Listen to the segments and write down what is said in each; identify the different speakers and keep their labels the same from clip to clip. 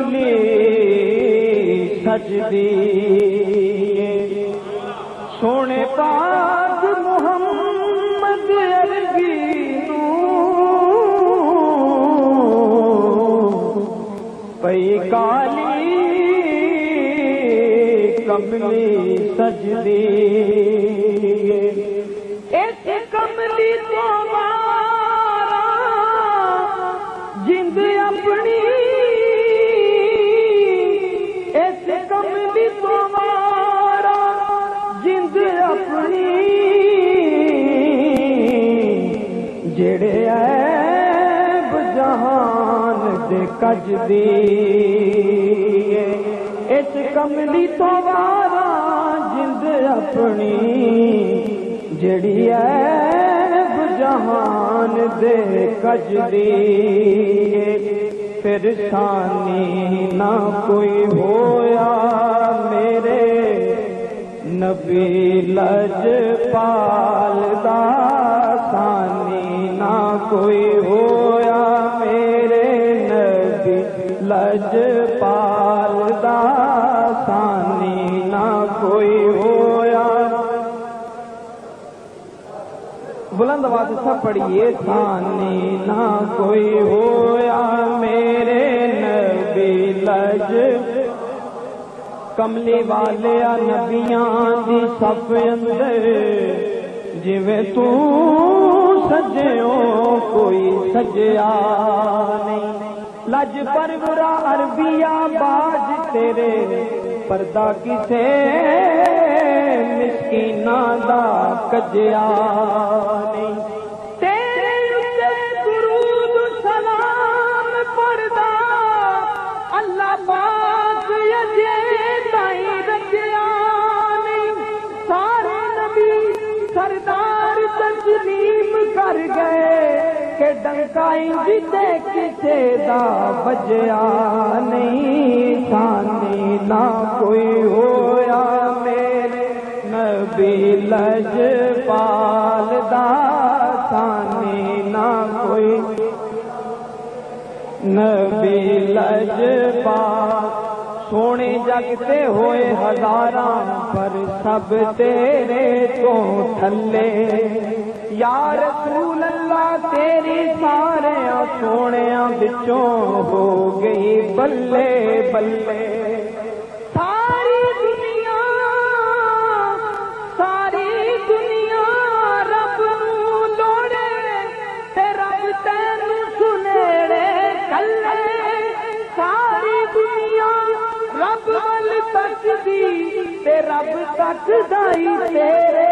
Speaker 1: کملی سجدی سونے پاک محمد عربی پئی کالی کملی سجدی اس کملی تو مارا جند اپنی اس کملی تو مارا جند اپنی جڑے عیب جہان دے کج دی اس کملی تو مارا جند اپنی جڑی عیب جہان دے کج دی پھر ثانی نہ کوئی ہویا میرے نبی لجپال دا ثانی نہ کوئی ہویا میرے نبی لجپال دا ثانی نہ کوئی ہویا بلند آواز سے سب پڑھیے ثانی نہ کوئی ہویا میرے نبی لج کملی والے نبیاں دی صف اندر جویں تو سجیوں کوئی سجیا نہیں لج پرورا عربیہ باج تیرے پردہ کسے مسکیناں دا کجیا نہیں تیرے اتے درود سلام پڑھدا اللہ پاک یجے تائیں رکھیا نہیں سارے نبی سردار تسلیم کر گئے کہ ڈنکائی جتے کسے دا بجیا نہیں ثانی نہ کوئی ہویا میرے نبی لجپال دا ثانی نہ کوئی نبی لجپال سونے جگتے ہوئے ہزاراں پر سب تیرے تو تھلے یا رسول اللہ تیری سارے سونیاں بچوں ہو گئی بلے بلے ساری دنیا رب نو لوڑے تے رب تینوں سنیڑے کلے ساری دنیا رب ول تکدی تے رب تکدائی تیرے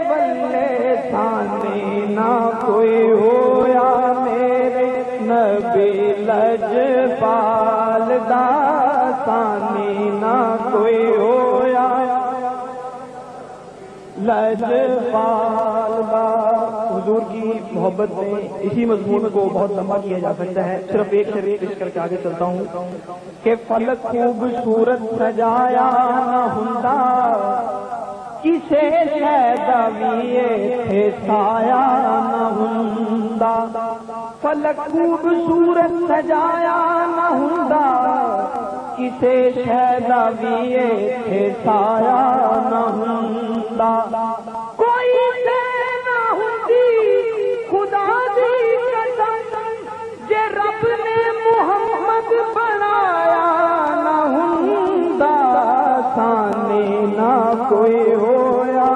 Speaker 1: ولے ثانی نہ کوئی ہویا میرے نبی لجپال دا ثانی نہ کوئی ہویا لجپال دا حضور کی محبت میں اسی مضمون کو بہت لمبا کیا جا سکتا ہے صرف ایک شریف اس کر کے آگے چلتا ہوں کہ فلک خوبصورت سجایا نہ ہوندا کسے شے دا وی ایتھے سایا نہ ہوندا فلک خوبصورت سجایا نہ ہوندا کسے شے دا وی ایتھے سایا نہ ہوندا کوئی شے نہ ہوندی خدا دی قسم جے رب نے محمد بنایا نہ ہوندا ثانی نہ کوئی ہویا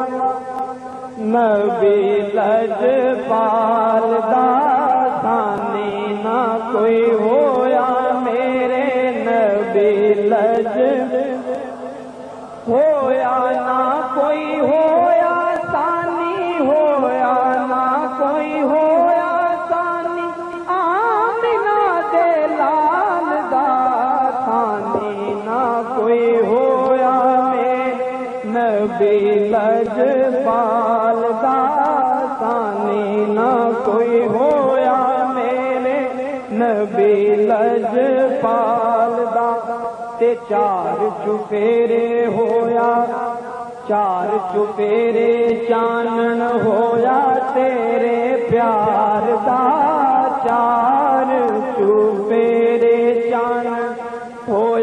Speaker 1: نبی لجپال دا ثانی نہ کوئی ہویا میرے نبی لج ہویا نہ کوئی ہویا ثانی ہویا نہ کوئی ہویا ثانی آمنہ دے لال دا ثانی نہ کوئی ہویا میرے نبی لجپال دا ثانی نہ کوئی ہویا میرے نبی لجپال دا تے چار چفیرے ہویا چار چفیرے چانن ہویا تیرے پیار دا چار چفیرے چانن ہو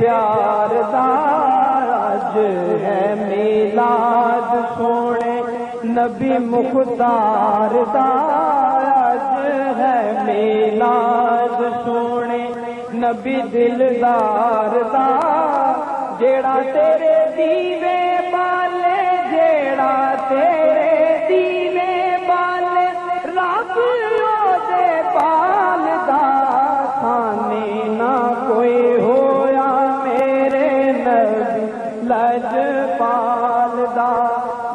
Speaker 1: پیار دا اج ہے میلاد سونے نبی مختار دا اج ہے میلاد سونے نبی دلدار دا جیڑا تیرے دیوے بالے جیڑا تیرے دیوے بالے رب دے بال دا کھانے نہ کوئی ہویا میرے نبی لجپال دا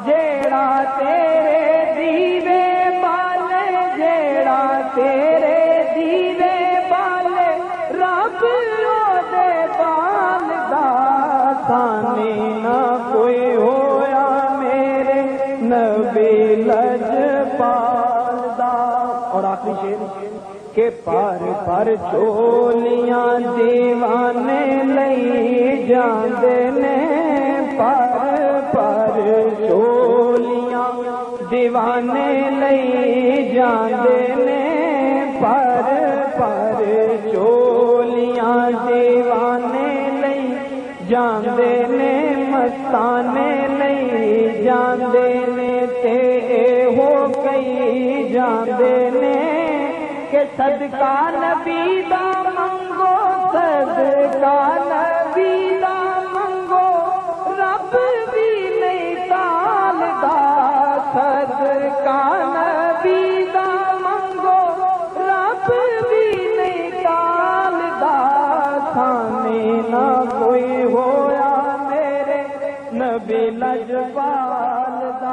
Speaker 1: جیڑا تیرے دیوے بالے جیڑا تیرے دیوے بالے رب دے بال دا کھانے نہ کوئی ہویا میرے نبی لجپال دا۔ اور آخری شعر کہ پر پر چولیاں دیوانے لئی جاندے نے پر پر چولیاں دیوانے لئی جاندے نے پر پر چولیاں دیوانے لئی جاندے نے مستانے لئی جاندے نے تے ہو کئی جاندے نے کہ صدقہ نبی دا منگو صدقہ نبی دا منگو رب بھی نہیں ٹالدا صدقہ نبی دا منگو رب بھی نہیں ٹالدا کھانے نہ کوئی ہویا میرے نبی لجپال دا۔